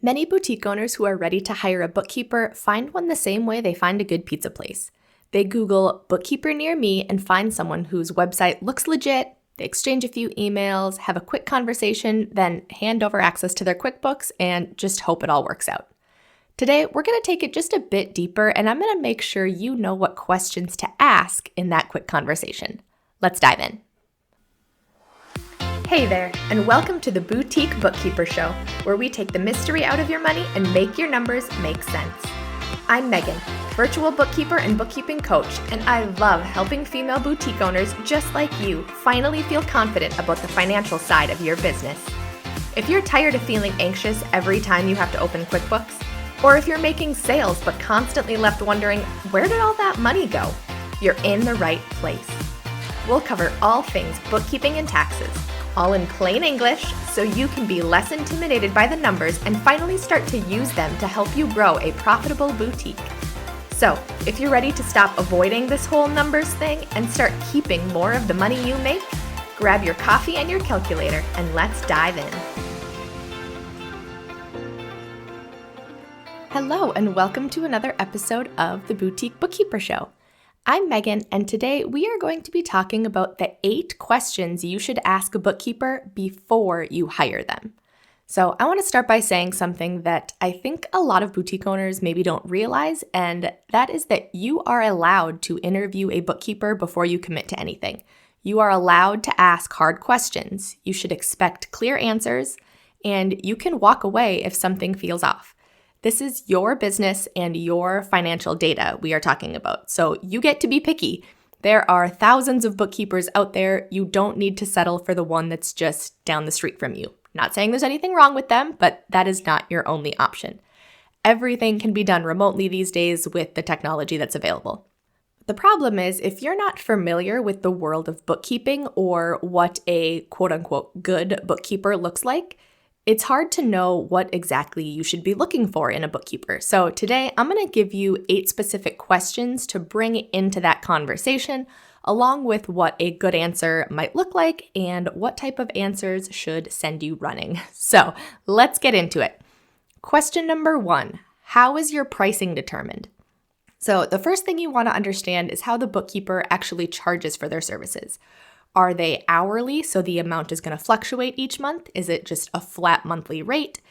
Many boutique owners who are ready to hire a bookkeeper find one the same way they find a good pizza place. They Google bookkeeper near me and find someone whose website looks legit. They exchange a few emails, have a quick conversation, then hand over access to their QuickBooks and just hope it all works out. Today, we're going to take it just a bit deeper, and I'm going to make sure you know what questions to ask in that quick conversation. Let's dive in. Hey there, and welcome to the Boutique Bookkeeper Show, where we take the mystery out of your money and make your numbers make sense. I'm Megan, virtual bookkeeper and bookkeeping coach, and I love helping female boutique owners just like you finally feel confident about the financial side of your business. If you're tired of feeling anxious every time you have to open QuickBooks, or if you're making sales but constantly left wondering, where did all that money go? You're in the right place. We'll cover all things bookkeeping and taxes, all in plain English, so you can be less intimidated by the numbers and finally start to use them to help you grow a profitable boutique. So, if you're ready to stop avoiding this whole numbers thing and start keeping more of the money you make, grab your coffee and your calculator and let's dive in. Hello, and welcome to another episode of the Boutique Bookkeeper Show. I'm Megan, and today we are going to be talking about the 8 questions you should ask a bookkeeper before you hire them. So I want to start by saying something that I think a lot of boutique owners maybe don't realize, and that is that you are allowed to interview a bookkeeper before you commit to anything. You are allowed to ask hard questions. You should expect clear answers, and you can walk away if something feels off. This is your business and your financial data we are talking about, so you get to be picky. There are thousands of bookkeepers out there. You don't need to settle for the one that's just down the street from you. Not saying there's anything wrong with them, but that is not your only option. Everything can be done remotely these days with the technology that's available. The problem is, if you're not familiar with the world of bookkeeping or what a quote-unquote good bookkeeper looks like, it's hard to know what exactly you should be looking for in a bookkeeper. So today, I'm going to give you 8 specific questions to bring into that conversation, along with what a good answer might look like and what type of answers should send you running. So let's get into it. Question number 1, how is your pricing determined? So the first thing you want to understand is how the bookkeeper actually charges for their services. Are they hourly, so the amount is going to fluctuate each month? Is it just a flat monthly rate?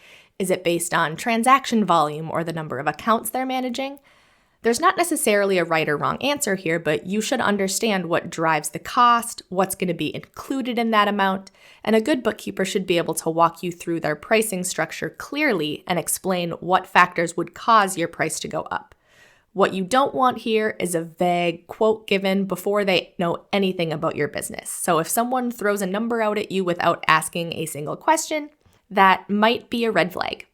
Is it based on transaction volume or the number of accounts they're managing? There's not necessarily a right or wrong answer here, but you should understand what drives the cost, what's going to be included in that amount, and a good bookkeeper should be able to walk you through their pricing structure clearly and explain what factors would cause your price to go up. What you don't want here is a vague quote given before they know anything about your business. So if someone throws a number out at you without asking a single question, that might be a red flag.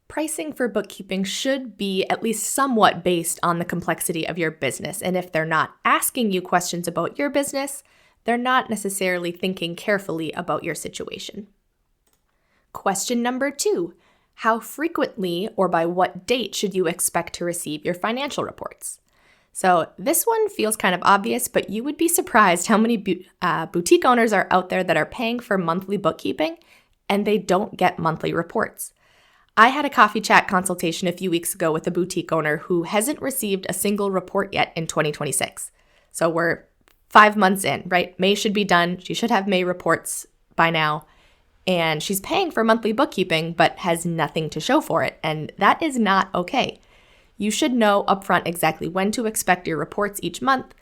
Pricing for bookkeeping should be at least somewhat based on the complexity of your business. And if they're not asking you questions about your business, they're not necessarily thinking carefully about your situation. Question number 2. How frequently or by what date should you expect to receive your financial reports? So this one feels kind of obvious, but you would be surprised how many boutique owners are out there that are paying for monthly bookkeeping and they don't get monthly reports. I had a coffee chat consultation a few weeks ago with a boutique owner who hasn't received a single report yet in 2026. So we're 5 months in, right? May should be done. She should have May reports by now. And she's paying for monthly bookkeeping, but has nothing to show for it. And that is not okay. You should know upfront exactly when to expect your reports each month.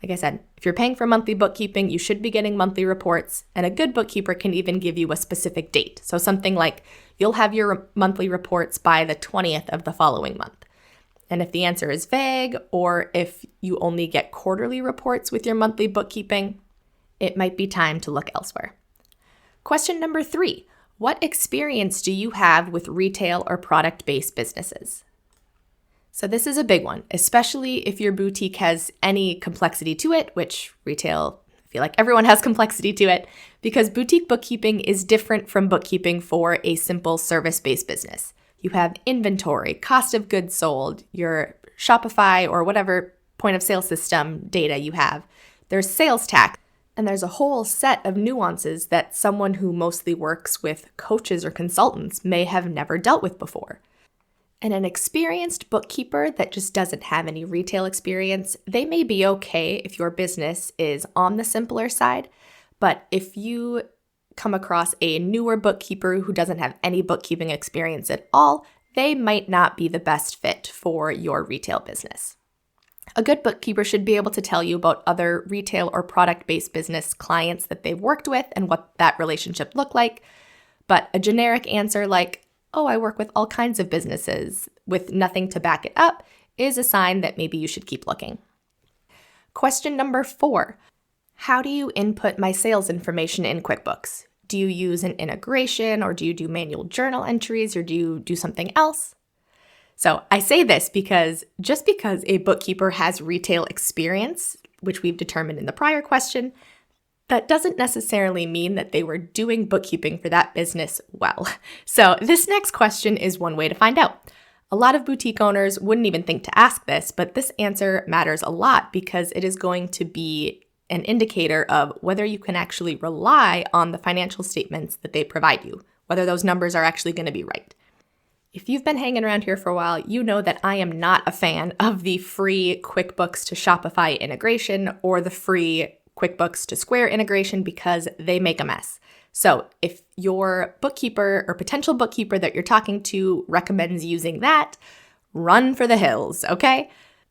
Like I said, if you're paying for monthly bookkeeping, you should be getting monthly reports. And a good bookkeeper can even give you a specific date. So something like you'll have your monthly reports by the 20th of the following month. And if the answer is vague, or if you only get quarterly reports with your monthly bookkeeping, it might be time to look elsewhere. Question number 3, what experience do you have with retail or product-based businesses? So this is a big one, especially if your boutique has any complexity to it, which retail, I feel like everyone has complexity to it, because boutique bookkeeping is different from bookkeeping for a simple service-based business. You have inventory, cost of goods sold, your Shopify or whatever point of sale system data you have. There's sales tax. And there's a whole set of nuances that someone who mostly works with coaches or consultants may have never dealt with before. And an experienced bookkeeper that just doesn't have any retail experience, they may be okay if your business is on the simpler side. But if you come across a newer bookkeeper who doesn't have any bookkeeping experience at all, they might not be the best fit for your retail business. A good bookkeeper should be able to tell you about other retail or product-based business clients that they've worked with and what that relationship looked like. But a generic answer like, oh, I work with all kinds of businesses with nothing to back it up is a sign that maybe you should keep looking. Question number 4, how do you input my sales information in QuickBooks? Do you use an integration, or do you do manual journal entries, or do you do something else? So I say this because just because a bookkeeper has retail experience, which we've determined in the prior question, that doesn't necessarily mean that they were doing bookkeeping for that business well. So this next question is one way to find out. A lot of boutique owners wouldn't even think to ask this, but this answer matters a lot because it is going to be an indicator of whether you can actually rely on the financial statements that they provide you, whether those numbers are actually going to be right. If you've been hanging around here for a while, you know that I am not a fan of the free QuickBooks to Shopify integration or the free QuickBooks to Square integration because they make a mess. So if your bookkeeper or potential bookkeeper that you're talking to recommends using that, run for the hills, okay?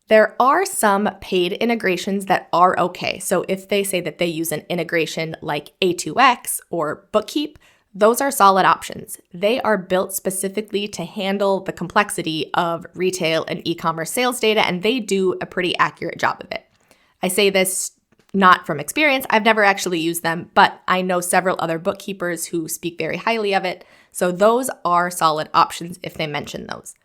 There are some paid integrations that are okay. So if they say that they use an integration like A2X or Bookkeep, those are solid options. They are built specifically to handle the complexity of retail and e-commerce sales data, and they do a pretty accurate job of it. I say this not from experience. I've never actually used them, but I know several other bookkeepers who speak very highly of it. So those are solid options if they mention those.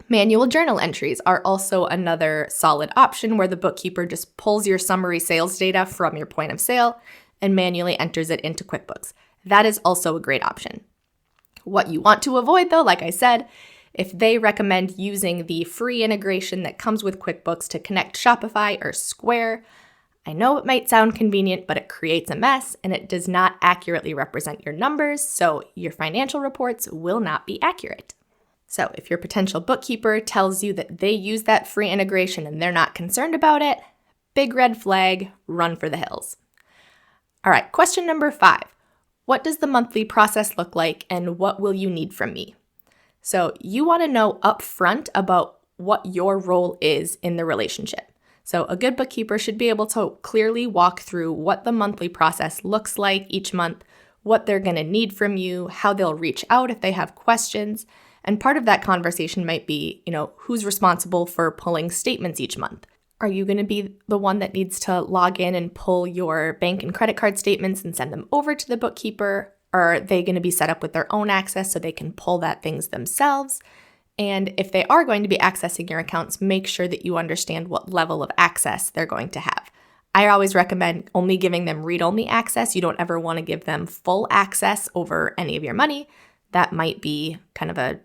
Manual journal entries are also another solid option where the bookkeeper just pulls your summary sales data from your point of sale and manually enters it into QuickBooks. That is also a great option. What you want to avoid though, like I said, if they recommend using the free integration that comes with QuickBooks to connect Shopify or Square, I know it might sound convenient, but it creates a mess and it does not accurately represent your numbers, so your financial reports will not be accurate. So if your potential bookkeeper tells you that they use that free integration and they're not concerned about it, big red flag, run for the hills. All right, question number 5. What does the monthly process look like and what will you need from me? So you want to know upfront about what your role is in the relationship. So a good bookkeeper should be able to clearly walk through what the monthly process looks like each month, what they're going to need from you, how they'll reach out if they have questions. And part of that conversation might be, who's responsible for pulling statements each month? Are you going to be the one that needs to log in and pull your bank and credit card statements and send them over to the bookkeeper? Or are they going to be set up with their own access so they can pull that things themselves? And if they are going to be accessing your accounts, make sure that you understand what level of access they're going to have. I always recommend only giving them read-only access. You don't ever want to give them full access over any of your money. That might be kind of a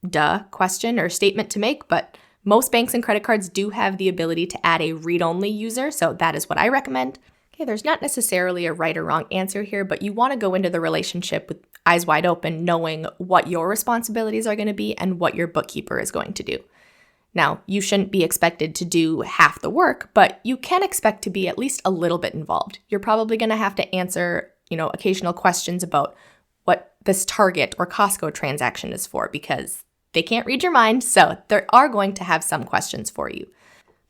duh question or statement to make, but most banks and credit cards do have the ability to add a read-only user, so that is what I recommend. Okay, there's not necessarily a right or wrong answer here, but you want to go into the relationship with eyes wide open, knowing what your responsibilities are going to be and what your bookkeeper is going to do. Now, you shouldn't be expected to do half the work, but you can expect to be at least a little bit involved. You're probably going to have to answer, occasional questions about what this Target or Costco transaction is for because they can't read your mind, so they are going to have some questions for you.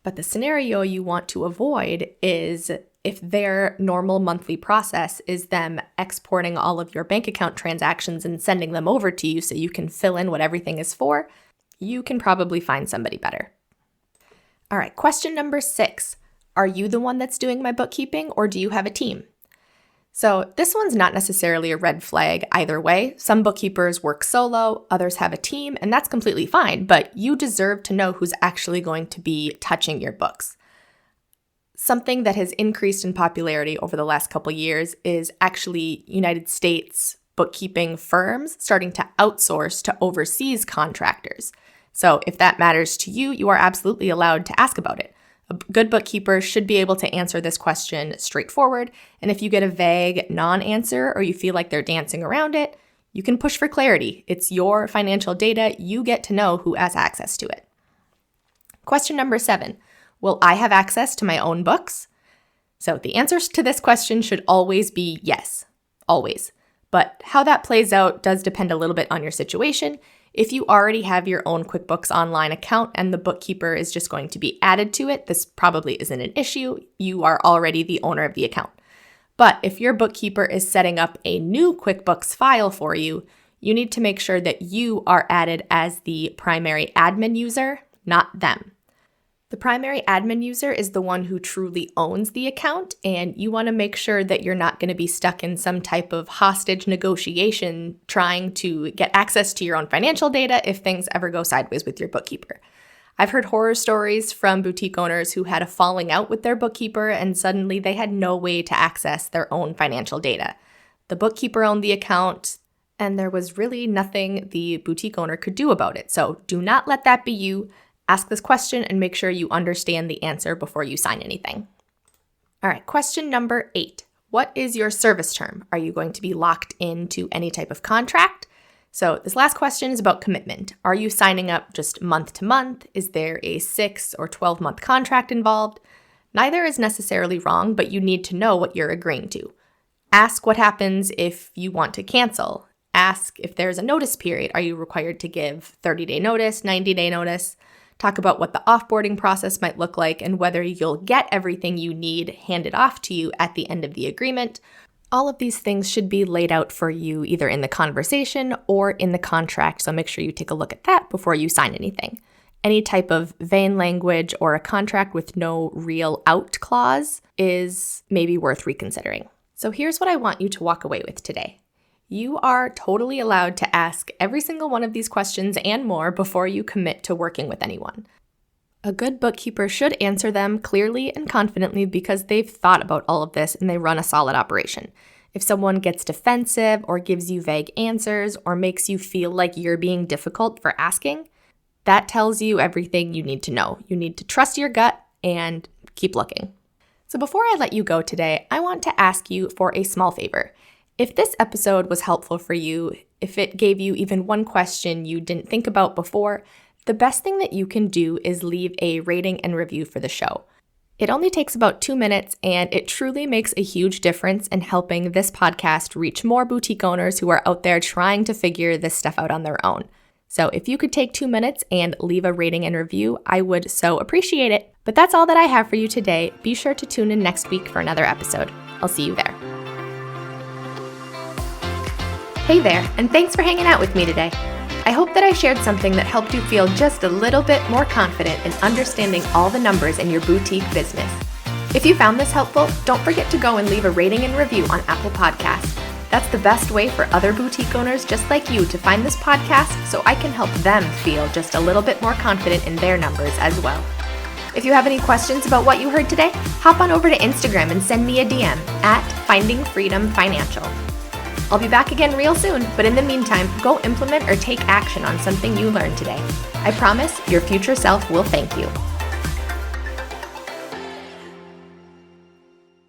But the scenario you want to avoid is if their normal monthly process is them exporting all of your bank account transactions and sending them over to you so you can fill in what everything is for, you can probably find somebody better. All right, question number 6. Are you the one that's doing my bookkeeping or do you have a team? So this one's not necessarily a red flag either way. Some bookkeepers work solo, others have a team, and that's completely fine, but you deserve to know who's actually going to be touching your books. Something that has increased in popularity over the last couple years is actually United States bookkeeping firms starting to outsource to overseas contractors. So if that matters to you, you are absolutely allowed to ask about it. A good bookkeeper should be able to answer this question straightforward, and if you get a vague non-answer or you feel like they're dancing around it, you can push for clarity. It's your financial data. You get to know who has access to it. Question number 7, will I have access to my own books? So the answers to this question should always be yes, always. But how that plays out does depend a little bit on your situation. If you already have your own QuickBooks Online account and the bookkeeper is just going to be added to it, this probably isn't an issue. You are already the owner of the account. But if your bookkeeper is setting up a new QuickBooks file for you, you need to make sure that you are added as the primary admin user, not them. The primary admin user is the one who truly owns the account, and you want to make sure that you're not going to be stuck in some type of hostage negotiation trying to get access to your own financial data if things ever go sideways with your bookkeeper. I've heard horror stories from boutique owners who had a falling out with their bookkeeper and suddenly they had no way to access their own financial data. The bookkeeper owned the account, and there was really nothing the boutique owner could do about it. So do not let that be you. Ask this question and make sure you understand the answer before you sign anything. All right, question number 8. What is your service term? Are you going to be locked into any type of contract? So this last question is about commitment. Are you signing up just month to month? Is there a 6 or 12-month contract involved? Neither is necessarily wrong, but you need to know what you're agreeing to. Ask what happens if you want to cancel. Ask if there's a notice period. Are you required to give 30-day notice, 90-day notice? Talk about what the offboarding process might look like and whether you'll get everything you need handed off to you at the end of the agreement. All of these things should be laid out for you either in the conversation or in the contract, so make sure you take a look at that before you sign anything. Any type of vain language or a contract with no real out clause is maybe worth reconsidering. So here's what I want you to walk away with today. You are totally allowed to ask every single one of these questions and more before you commit to working with anyone. A good bookkeeper should answer them clearly and confidently because they've thought about all of this and they run a solid operation. If someone gets defensive or gives you vague answers or makes you feel like you're being difficult for asking, that tells you everything you need to know. You need to trust your gut and keep looking. So before I let you go today, I want to ask you for a small favor. If this episode was helpful for you, if it gave you even one question you didn't think about before, the best thing that you can do is leave a rating and review for the show. It only takes about 2 minutes, and it truly makes a huge difference in helping this podcast reach more boutique owners who are out there trying to figure this stuff out on their own. So if you could take 2 minutes and leave a rating and review, I would so appreciate it. But that's all that I have for you today. Be sure to tune in next week for another episode. I'll see you there. Hey there, and thanks for hanging out with me today. I hope that I shared something that helped you feel just a little bit more confident in understanding all the numbers in your boutique business. If you found this helpful, don't forget to go and leave a rating and review on Apple Podcasts. That's the best way for other boutique owners just like you to find this podcast so I can help them feel just a little bit more confident in their numbers as well. If you have any questions about what you heard today, hop on over to Instagram and send me a DM at Finding Freedom Financial. I'll be back again real soon, but in the meantime, go implement or take action on something you learned today. I promise your future self will thank you.